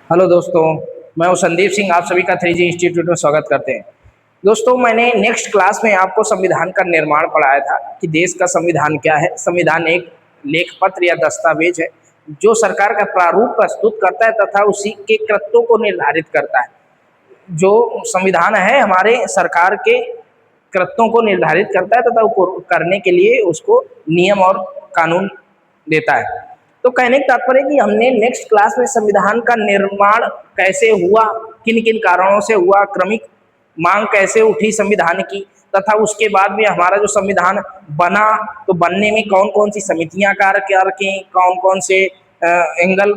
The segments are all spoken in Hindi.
हेलो दोस्तों, मैं हूं संदीप सिंह। आप सभी का 3G इंस्टीट्यूट में स्वागत करते हैं। दोस्तों, मैंने नेक्स्ट क्लास में आपको संविधान का निर्माण पढ़ाया था कि देश का संविधान क्या है। संविधान एक लेख पत्र या दस्तावेज है जो सरकार का प्रारूप प्रस्तुत करता है तथा उसी के कृत्यों को निर्धारित करता है। जो संविधान है हमारे सरकार के कृत्यों को निर्धारित करता है तथा वो करने के लिए उसको नियम और कानून देता है। तो कहने का तात्पर्य कि हमने नेक्स्ट क्लास में संविधान का निर्माण कैसे हुआ, किन किन कारणों से हुआ, क्रमिक मांग कैसे उठी संविधान की, तथा उसके बाद में हमारा जो संविधान बना तो बनने में कौन कौन सी समितियां कार्य करके, कौन कौन से एंगल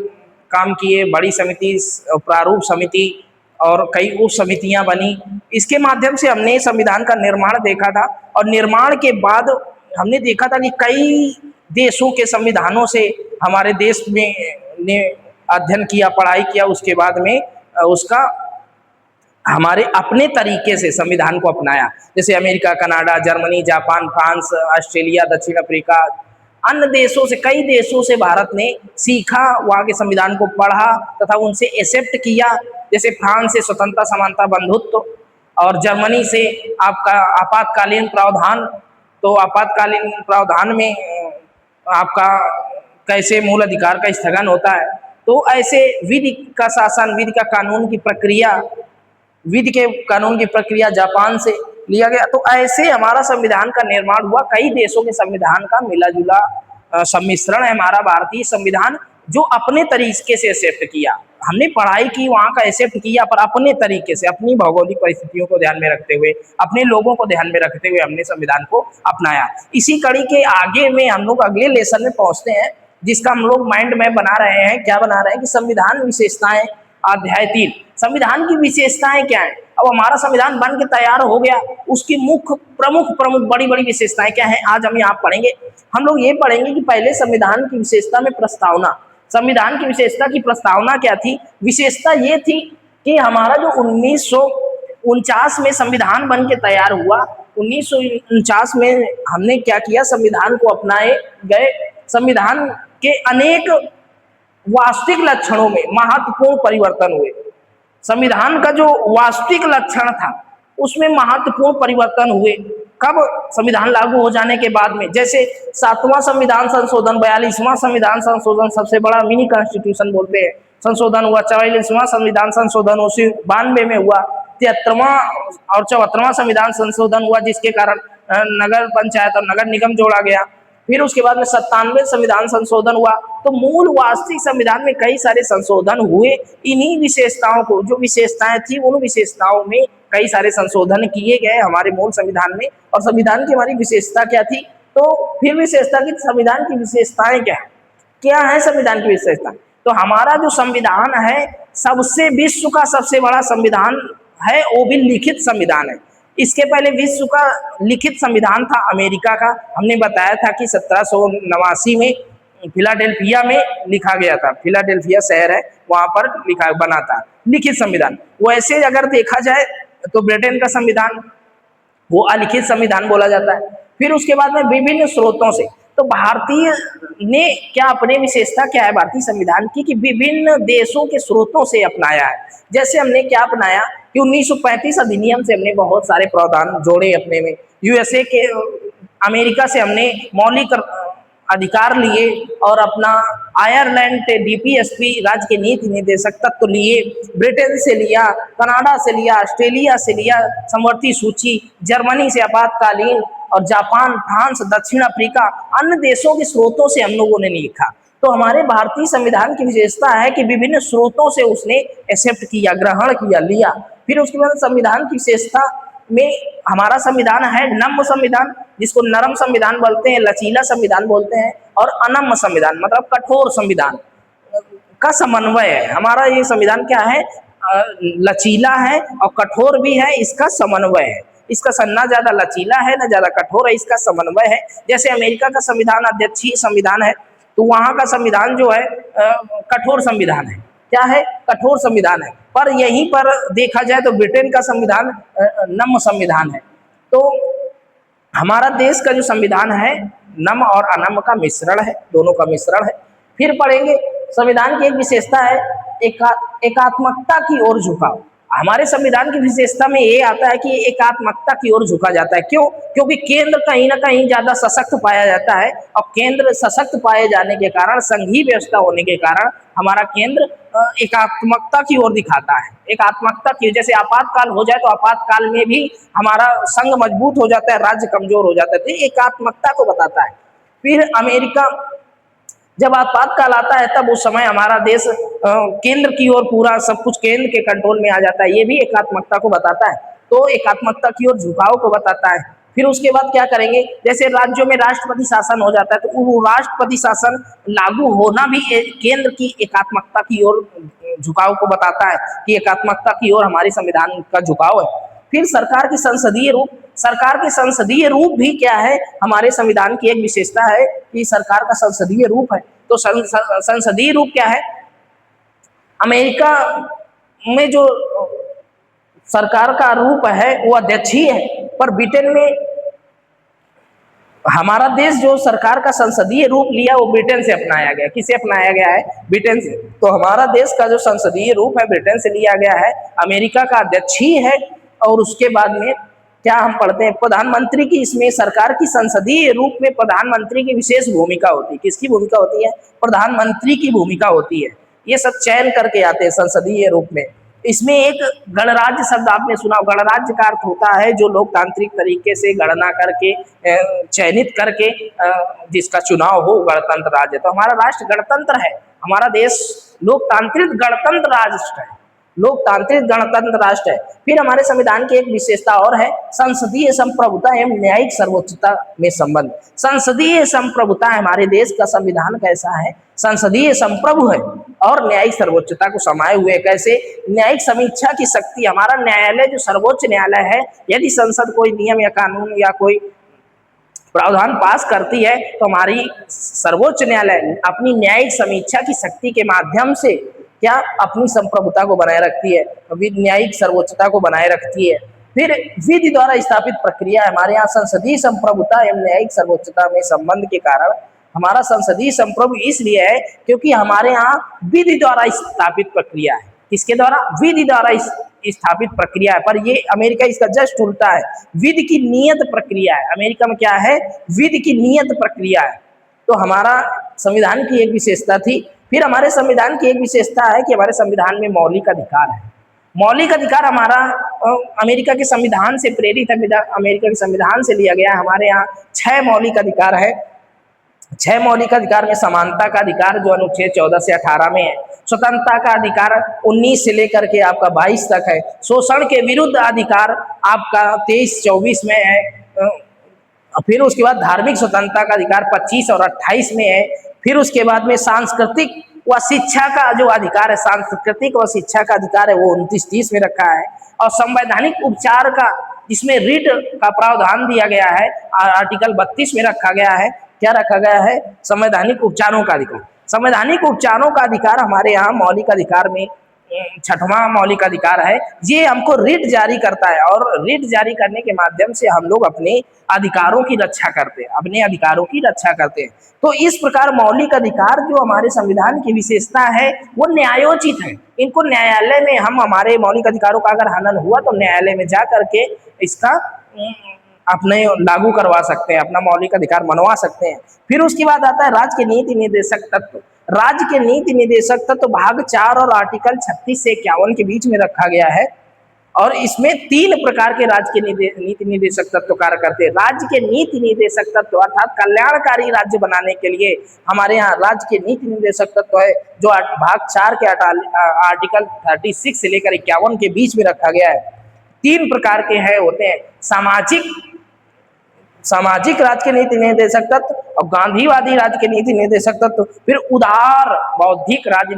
काम किए, बड़ी समिति, प्रारूप समिति और कई उप समितियां बनी। इसके माध्यम से हमने संविधान का निर्माण देखा था और निर्माण के बाद हमने देखा था कि कई देशों के संविधानों से हमारे देश में ने अध्ययन किया, पढ़ाई किया, उसके बाद में उसका हमारे अपने तरीके से संविधान को अपनाया। जैसे America, Canada, Germany, Japan, France, Australia, दक्षिण अफ्रीका, अन्य देशों से, कई देशों से भारत ने सीखा, वहाँ के संविधान को पढ़ा तथा उनसे एक्सेप्ट किया। जैसे फ्रांस से स्वतंत्रता, समानता, बंधुत्व, और जर्मनी से आपका आपातकालीन प्रावधान। तो आपातकालीन प्रावधान में आपका कैसे मूल अधिकार का स्थगन होता है। तो ऐसे विधि का शासन, विधि का कानून की प्रक्रिया, विधि के कानून की प्रक्रिया जापान से लिया गया। तो ऐसे हमारा संविधान का निर्माण हुआ। कई देशों के संविधान का मिला जुला सम्मिश्रण है हमारा भारतीय संविधान, जो अपने तरीके से एक्सेप्ट किया। हमने पढ़ाई की, वहाँ का एक्सेप्ट किया, पर अपने तरीके से, अपनी भौगोलिक परिस्थितियों को ध्यान में रखते हुए, अपने लोगों को ध्यान में रखते हुए हमने संविधान को अपनाया। इसी कड़ी के आगे में हम लोग अगले लेसन में पहुंचते हैं, जिसका हम लोग माइंड मैप बना रहे हैं। क्या बना रहे हैं कि संविधान विशेषताएं, अध्याय 3, संविधान की विशेषताएं क्या है। अब हमारा संविधान बन के तैयार हो गया, उसकी मुख्य प्रमुख प्रमुख बड़ी बड़ी विशेषताएं क्या है, आज हम यहाँ पढ़ेंगे। हम लोग ये पढ़ेंगे कि पहले संविधान की विशेषता में प्रस्तावना, संविधान की विशेषता की प्रस्तावना क्या थी। विशेषता ये थी कि हमारा जो 1949 में संविधान बन के तैयार हुआ, 1949 में हमने क्या किया, संविधान को अपनाए गए। संविधान के अनेक वास्तविक लक्षणों में महत्वपूर्ण परिवर्तन हुए। संविधान का जो वास्तविक लक्षण था उसमें महत्वपूर्ण परिवर्तन हुए। कब? संविधान लागू हो जाने के बाद में। जैसे 7वां संविधान संशोधन, 42वां संविधान संशोधन, सबसे बड़ा मिनी कॉन्स्टिट्यूशन बोलते हैं, संशोधन हुआ। 44वां संविधान संशोधन 92 में हुआ। 73वां और 74वां संविधान संशोधन हुआ, जिसके कारण नगर पंचायत और नगर निगम जोड़ा गया। फिर उसके बाद में 97 संविधान संशोधन हुआ। तो मूल वास्तविक संविधान में कई सारे संशोधन हुए। इन्हीं विशेषताओं को, जो विशेषताएं थी, उन विशेषताओं में कई सारे संशोधन किए गए हमारे मूल संविधान में। और संविधान की हमारी विशेषता क्या थी, तो फिर विशेषता की, संविधान की विशेषताएं क्या है, क्या है संविधान की विशेषता। तो हमारा जो संविधान है सबसे, विश्व का सबसे बड़ा संविधान है, वो भी लिखित संविधान है। इसके पहले विश्व का लिखित संविधान था अमेरिका का। हमने बताया था कि 1789 में फिलाडेल्फिया में लिखा गया था। फिलाडेल्फिया शहर है, वहां पर लिखा बना था लिखित संविधान। वैसे अगर देखा जाए तो ब्रिटेन का संविधान, वो अलिखित संविधान बोला जाता है। फिर उसके बाद में विभिन्न स्रोतों से, तो भारतीय ने क्या, अपने विशेषता क्या है भारतीय संविधान की, कि विभिन्न देशों के स्रोतों से अपनाया है। जैसे हमने क्या अपनाया कि 1935 अधिनियम से हमने बहुत सारे प्रावधान जोड़े अपने में। यूएसए के, अमेरिका से हमने मौलिक अधिकार लिए और अपना आयरलैंड से डीपीएसपी, राज्य के नीति निर्देशक तत्व लिए। ब्रिटेन से लिया, कनाडा से लिया, ऑस्ट्रेलिया से लिया समवर्ती सूची, जर्मनी से आपातकालीन, और जापान, फ्रांस, दक्षिण अफ्रीका, अन्य देशों के स्रोतों से हम लोगों ने लिखा। तो हमारे भारतीय संविधान की विशेषता है कि विभिन्न स्रोतों से उसने एक्सेप्ट किया, ग्रहण किया, लिया। फिर उसके बाद संविधान की विशेषता में हमारा संविधान है नम्य संविधान, जिसको नरम संविधान बोलते हैं, लचीला संविधान बोलते हैं, और अनम्य संविधान मतलब कठोर संविधान का समन्वय है। हमारा ये संविधान क्या है, लचीला है और कठोर भी है, इसका समन्वय है। इसका ना ज्यादा लचीला है ना ज्यादा कठोर है, इसका समन्वय है। जैसे अमेरिका का संविधान अध्यक्षीय संविधान है, तो वहां का संविधान जो है कठोर संविधान है। क्या है? कठोर संविधान है। पर यहीं पर देखा जाए तो ब्रिटेन का संविधान नम्य संविधान है। तो हमारा देश का जो संविधान है नम्य और अनम्य का मिश्रण है, दोनों का मिश्रण है। फिर पढ़ेंगे संविधान की एक विशेषता है एकात्मकता की ओर झुकाव। हमारे संविधान की विशेषता में ये आता है कि एकात्मकता की ओर झुका जाता है। क्यों? क्योंकि केंद्र कहीं ना कहीं ज्यादा सशक्त पाया जाता है, और केंद्र सशक्त पाए जाने के कारण, संघीय व्यवस्था होने के कारण हमारा केंद्र एकात्मकता की ओर दिखाता है। एकात्मकता की, जैसे आपातकाल हो जाए तो आपातकाल में भी हमारा संघ मजबूत हो जाता है, राज्य कमजोर हो जाता है, तो एकात्मकता को बताता है। फिर अमेरिका, जब आपातकाल आता है तब उस समय हमारा देश केंद्र की ओर, पूरा सब कुछ केंद्र के कंट्रोल में आ जाता है, ये भी एकात्मकता को बताता है। तो एकात्मकता की ओर झुकाव को बताता है। फिर उसके बाद क्या करेंगे, जैसे राज्यों में राष्ट्रपति शासन हो जाता है, तो वो राष्ट्रपति शासन लागू होना भी केंद्र की एकात्मकता की ओर झुकाव को बताता है, कि एकात्मकता की ओर हमारे संविधान का झुकाव है। फिर सरकार की संसदीय रूप, सरकार के संसदीय रूप भी क्या है, हमारे संविधान की एक विशेषता है कि सरकार का संसदीय रूप है। तो संसदीय रूप क्या है, अमेरिका में जो सरकार का रूप है वो अध्यक्षीय है, पर ब्रिटेन में, हमारा देश जो सरकार का संसदीय रूप लिया वो ब्रिटेन से अपनाया गया। किसे अपनाया गया है? ब्रिटेन से। तो हमारा देश का जो संसदीय रूप है ब्रिटेन से लिया गया है, अमेरिका का अध्यक्षीय है। और उसके बाद में क्या हम पढ़ते हैं, प्रधानमंत्री की, इसमें सरकार की संसदीय रूप में प्रधानमंत्री की विशेष भूमिका होती है। किसकी भूमिका होती है? प्रधानमंत्री की भूमिका होती है। ये सब चयन करके आते हैं संसदीय रूप में। इसमें एक गणराज्य शब्द आपने सुना, गणराज्य का अर्थ होता है जो लोकतांत्रिक तरीके से गणना करके चयनित करके जिसका चुनाव हो, गणतंत्र राज्य। तो हमारा राष्ट्र गणतंत्र है, हमारा देश लोकतांत्रिक गणतंत्र राष्ट्र है, लोकतांत्रिक गणतंत्र राष्ट्र है। फिर हमारे संविधान की एक विशेषता और है, संसदीय संप्रभुता एवं न्यायिक सर्वोच्चता में संबंध। संसदीय संप्रभुता, हमारे देश का संविधान कैसा है? संसदीय संप्रभु है और न्यायिक सर्वोच्चता को समाये हुए। कैसे? न्यायिक समीक्षा की शक्ति, हमारा न्यायालय जो सर्वोच्च न्यायालय है, यदि संसद कोई नियम या कानून या कोई प्रावधान पास करती है तो हमारी सर्वोच्च न्यायालय अपनी न्यायिक समीक्षा की शक्ति के माध्यम से क्या अपनी संप्रभुता को बनाए रखती है, न्यायिक सर्वोच्चता को बनाए रखती है। फिर विधि द्वारा स्थापित प्रक्रिया, हमारे यहाँ संसदीय संप्रभुता एवं न्यायिक सर्वोच्चता में संबंध के कारण हमारा संसदीय संप्रभु इसलिए है क्योंकि हमारे यहाँ विधि द्वारा स्थापित प्रक्रिया है। किसके द्वारा? विधि द्वारा स्थापित प्रक्रिया है। पर ये अमेरिका इसका जस्ट उल्टा है, विधि की नियत प्रक्रिया है। अमेरिका में क्या है? विधि की नियत प्रक्रिया है। तो हमारा संविधान की एक विशेषता थी। फिर हमारे संविधान की एक विशेषता है कि हमारे संविधान में मौलिक अधिकार है। मौलिक अधिकार हमारा अमेरिका के संविधान से प्रेरित है, अमेरिका के संविधान से लिया गया है। हमारे यहाँ 6 मौलिक अधिकार है। 6 मौलिक अधिकार में समानता का अधिकार जो अनुच्छेद 14 से 18 में है, स्वतंत्रता का अधिकार 19 से लेकर के आपका 22 तक है, शोषण के विरुद्ध अधिकार आपका 23-24 में है, फिर उसके बाद धार्मिक स्वतंत्रता का अधिकार 25 और 28 में है, फिर उसके बाद में सांस्कृतिक व शिक्षा का जो अधिकार है, सांस्कृतिक व शिक्षा का अधिकार है, वो 29-30 में रखा है, और संवैधानिक उपचार का जिसमें रिट का प्रावधान दिया गया है आर्टिकल 32 में रखा गया है। क्या रखा गया है? संवैधानिक उपचारों का अधिकार। संवैधानिक उपचारों का अधिकार हमारे यहाँ मौलिक अधिकार में 6वां मौलिक अधिकार है। ये हमको रिट जारी करता है और रिट जारी करने के माध्यम से हम लोग अपने अधिकारों की रक्षा करते हैं, अपने अधिकारों की रक्षा करते हैं। तो इस प्रकार मौलिक अधिकार जो हमारे संविधान की विशेषता है वो न्यायोचित है। इनको न्यायालय में हम, हमारे मौलिक अधिकारों का अगर हनन हुआ तो न्यायालय में जा करके इसका अपने लागू करवा सकते हैं, अपना मौलिक अधिकार मनवा सकते हैं। फिर उसके बाद आता है राज्य के नीति निर्देशक तत्व। राज्य के नीति निर्देशक तत्व भाग 4 और आर्टिकल 36 से 51 के बीच में रखा गया है, और इसमें 3 प्रकार के राज्य के नीति निर्देशक तत्व कार्य करते हैं। राज्य के नीति निर्देशक तत्व अर्थात कल्याणकारी राज्य बनाने के लिए हमारे यहाँ राज्य के नीति निर्देशक तत्व है, जो भाग 4 के आर्टिकल 36 से लेकर 51 के बीच में रखा गया है। 3 प्रकार के हैं, होते हैं सामाजिक राज्य के नीति निर्देशक तत्व और गांधीवादी राज्य के नीति निर्देशक तत्व, फिर उदार बौद्धिक राज्य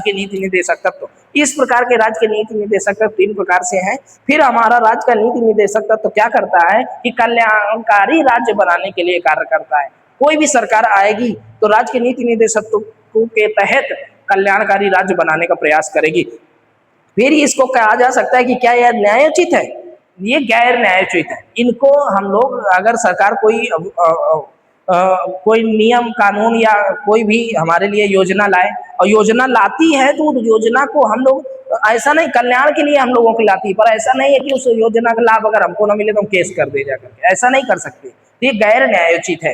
के नीति निर्देशक तत्व। इस प्रकार के राज्य के नीति निर्देशक तत्व 3 प्रकार से हैं। फिर हमारा राज्य का नीति निर्देशक तत्व क्या करता है कि कल्याणकारी राज्य बनाने के लिए कार्य करता है। कोई भी सरकार आएगी तो राज्य के नीति निर्देशक के तहत कल्याणकारी राज्य बनाने का प्रयास करेगी। फिर इसको कहा जा सकता है कि क्या यह न्यायोचित है? ये गैर न्यायोचित है। इनको हम लोग, अगर सरकार कोई कोई नियम कानून या कोई भी हमारे लिए योजना लाए, और योजना लाती है तो उस योजना को हम लोग ऐसा नहीं, कल्याण के लिए हम लोगों की लाती है, पर ऐसा नहीं है कि उस योजना का लाभ अगर हमको ना मिले तो हम केस कर दे जाकर, ऐसा नहीं कर सकते, ये गैर न्यायोचित है।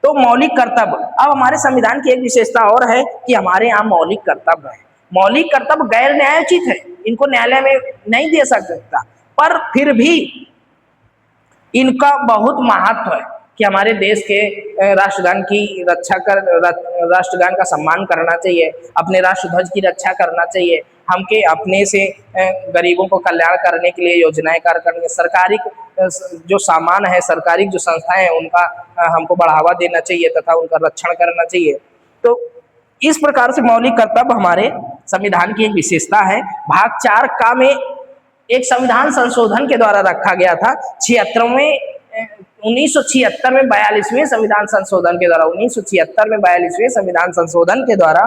तो मौलिक कर्तव्य, अब हमारे संविधान की एक विशेषता और है कि हमारे यहाँ मौलिक कर्तव्य है। मौलिक कर्तव्य गैर न्यायोचित है, इनको न्यायालय में नहीं दे सकता, पर फिर भी इनका बहुत महत्व है कि हमारे देश के राष्ट्रगान की रक्षा कर, राष्ट्रगान का सम्मान करना चाहिए, अपने राष्ट्रध्वज की रक्षा करना चाहिए, हमके अपने से गरीबों को कल्याण करने के लिए योजनाएं कार्य करनी, सरकारी जो सामान है, सरकारी जो संस्थाएं हैं उनका हमको बढ़ावा देना चाहिए तथा उनका रक्षण करना चाहिए। तो इस प्रकार से मौलिक कर्तव्य हमारे संविधान की एक विशेषता है। भाग 4 का में एक संविधान संशोधन के द्वारा रखा गया था 1976 में 42वें संविधान संशोधन के द्वारा 1976 में 42वें संविधान संशोधन के द्वारा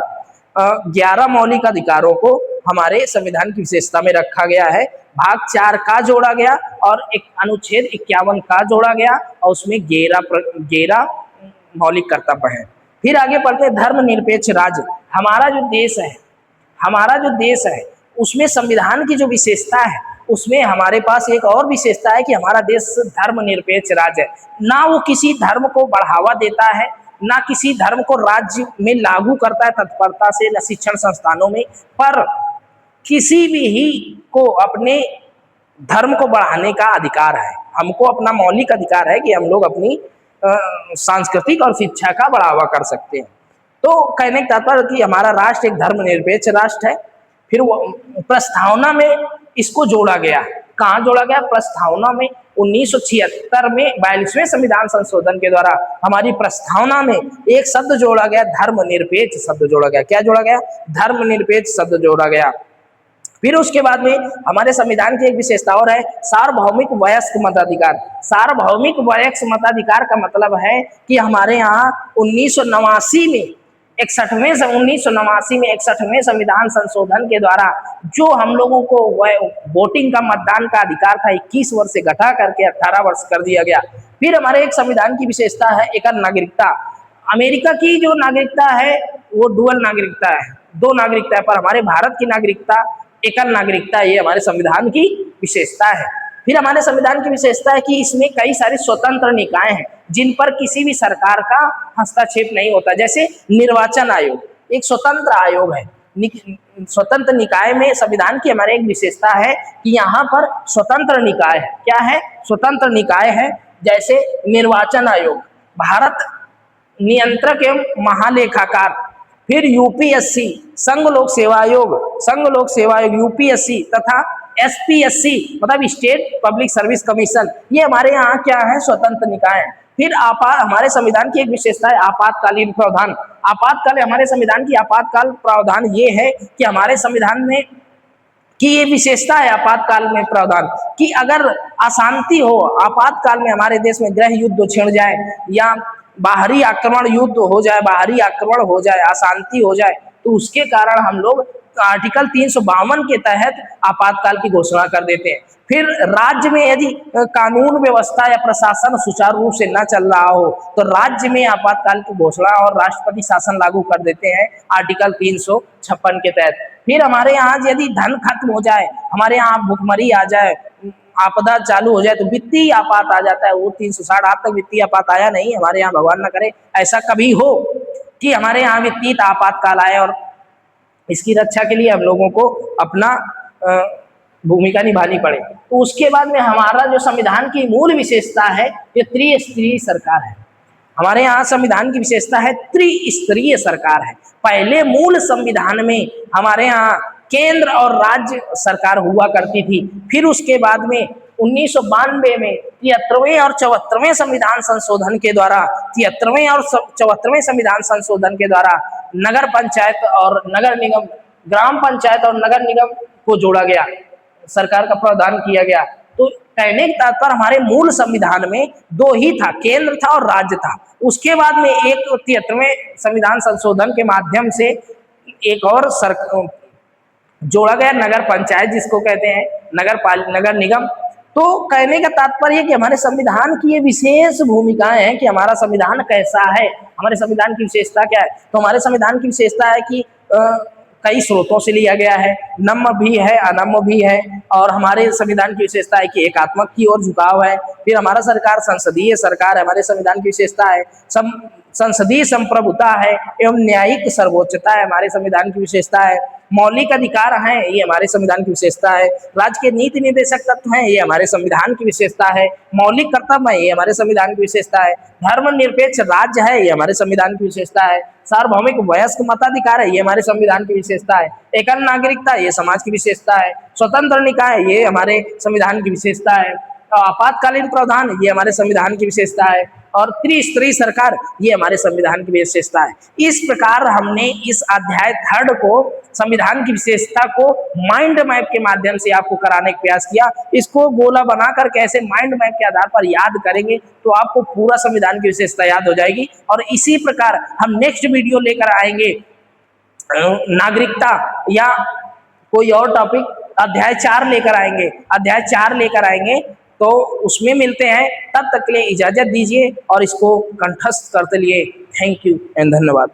11 मौलिक अधिकारों को हमारे संविधान की विशेषता में रखा गया है। भाग 4 का जोड़ा गया और एक अनुच्छेद 51 का जोड़ा गया और उसमें 11 मौलिक कर्तव्य है। फिर आगे पढ़ते धर्मनिरपेक्ष राज्य। हमारा जो देश है उसमें संविधान की जो विशेषता है उसमें हमारे पास एक और विशेषता है कि हमारा देश धर्मनिरपेक्ष राज्य है। ना वो किसी धर्म को बढ़ावा देता है, ना किसी धर्म को राज्य में लागू करता है तत्परता से, न शिक्षण संस्थानों में, पर किसी भी ही को अपने धर्म को बढ़ाने का अधिकार है। हमको अपना मौलिक अधिकार है कि हम लोग अपनी सांस्कृतिक और शिक्षा का बढ़ावा कर सकते हैं। तो कहने का तात्पर्य कि हमारा राष्ट्र एक धर्मनिरपेक्ष राष्ट्र है। फिर वो प्रस्तावना में इसको जोड़ा गया। कहाँ जोड़ा गया? प्रस्तावना में 1976 में 42वें संविधान संशोधन के द्वारा हमारी प्रस्तावना में एक शब्द जोड़ा गया, धर्मनिरपेक्ष शब्द जोड़ा गया। क्या जोड़ा गया? धर्मनिरपेक्ष शब्द जोड़ा गया। फिर उसके बाद में हमारे संविधान की एक विशेषता और है, सार्वभौमिक वयस्क मताधिकार। सार्वभौमिक वयस्क मताधिकार का मतलब है कि हमारे यहाँ 1989 में 61वें संविधान संशोधन के द्वारा जो हम लोगों को वोटिंग का, मतदान का अधिकार था 21 वर्ष से घटा करके 18 वर्ष कर दिया गया। फिर हमारे एक संविधान की विशेषता है एकल नागरिकता। अमेरिका की जो नागरिकता है वो डुअल नागरिकता है, 2 नागरिकता है, पर हमारे भारत की नागरिकता एकल नागरिकता, ये हमारे संविधान की विशेषता है। फिर हमारे संविधान की विशेषता है कि इसमें कई सारे स्वतंत्र निकाय हैं जिन पर किसी भी सरकार का हस्तक्षेप नहीं होता। जैसे निर्वाचन आयोग एक स्वतंत्र आयोग है। स्वतंत्र निकाय में संविधान की हमारे एक विशेषता है कि यहाँ पर स्वतंत्र निकाय है। क्या है? स्वतंत्र निकाय है। जैसे निर्वाचन आयोग, भारत नियंत्रक एवं महालेखाकार, फिर यूपीएससी, संघ लोक सेवा आयोग यूपीएससी तथा एसपीएससी मतलब स्टेट पब्लिक सर्विस कमीशन, ये हमारे यहाँ क्या है? स्वतंत्र निकाय है। फिर हमारे संविधान की एक विशेषता है आपातकालीन प्रावधान। हमारे संविधान की आपातकाल प्रावधान ये है कि हमारे संविधान में कि ये विशेषता है आपातकाल में प्रावधान कि अगर अशांति हो, आपातकाल में हमारे देश में गृह युद्ध छिड़ जाए या बाहरी आक्रमण युद्ध हो जाए, बाहरी आक्रमण हो जाए, अशांति हो जाए, तो उसके कारण हम लोग आर्टिकल 352 के तहत आपातकाल की घोषणा कर देते हैं। फिर राज्य में यदि कानून व्यवस्था या प्रशासन सुचारू रूप से न चल रहा हो तो राज्य में आपातकाल की घोषणा और राष्ट्रपति शासन लागू कर देते हैं आर्टिकल 356 के तहत। फिर हमारे यहाँ यदि धन खत्म हो जाए, हमारे यहाँ भुखमरी आ जाए, आपदा चालू हो जाए तो वित्तीय आपात आ जाता है। वो 360 आज तक वित्तीय आपात आया नहीं हमारे यहाँ, भगवान न करे ऐसा कभी हो कि हमारे यहाँ वित्तीय आपातकाल आए और इसकी रक्षा के लिए हम लोगों को अपना भूमिका निभानी पड़े। तो उसके बाद में हमारा जो संविधान की मूल विशेषता है ये त्रिस्तरीय सरकार है। हमारे यहाँ संविधान की विशेषता है त्रिस्तरीय सरकार है। पहले मूल संविधान में हमारे यहाँ केंद्र और राज्य सरकार हुआ करती थी। फिर उसके बाद में 1992 में 73वें और 74वें संविधान संशोधन के द्वारा 73वें और 74वें संविधान संशोधन के द्वारा नगर पंचायत और नगर निगम, ग्राम पंचायत और नगर निगम को जोड़ा गया, सरकार का प्रावधान किया गया। तो कहने का तात्पर्य हमारे मूल संविधान में 2 ही था, केंद्र था और राज्य था। उसके बाद में एक 73वें संविधान संशोधन के माध्यम से एक और जोड़ा गया नगर पंचायत, जिसको कहते हैं नगर निगम। तो कहने का तात्पर्य कि हमारे संविधान की ये विशेष भूमिकाएं हैं कि हमारा संविधान कैसा है, हमारे संविधान की विशेषता क्या है। तो हमारे संविधान की विशेषता है कि कई स्रोतों से लिया गया है, नम्य भी है, अनम्य भी है। और हमारे संविधान की विशेषता है कि एकात्मक की ओर झुकाव है। फिर हमारा सरकार संसदीय सरकार है, हमारे संविधान की विशेषता है। संसदीय संप्रभुता है एवं न्यायिक सर्वोच्चता है, हमारे संविधान की विशेषता है। मौलिक अधिकार हैं, ये हमारे संविधान की विशेषता है। राज्य के नीति निर्देशक तत्व हैं, ये हमारे संविधान की विशेषता है। मौलिक कर्तव्य है, ये हमारे संविधान की विशेषता है। धर्मनिरपेक्ष राज्य है, ये हमारे संविधान की विशेषता है। सार्वभौमिक वयस्क मताधिकार है, ये हमारे संविधान की विशेषता है। एकल नागरिकता, ये समाज की विशेषता है। स्वतंत्र निकाय, ये हमारे संविधान की विशेषता है। आपातकालीन प्रावधान, ये हमारे संविधान की विशेषता है। और त्रिस्तरीय सरकार, ये हमारे संविधान की विशेषता है। इस प्रकार हमने इस अध्याय 3 को, संविधान की विशेषता को माइंड मैप के माध्यम से आपको कराने का प्रयास किया। इसको गोला बनाकर कैसे माइंड मैप के आधार पर याद करेंगे तो आपको पूरा संविधान की विशेषता याद हो जाएगी। और इसी प्रकार हम नेक्स्ट वीडियो लेकर आएंगे नागरिकता या कोई और टॉपिक, अध्याय 4 लेकर आएंगे, अध्याय 4 लेकर आएंगे। तो उसमें मिलते हैं, तब तक के लिए इजाजत दीजिए और इसको कंठस्थ करते लिए थैंक यू एंड धन्यवाद।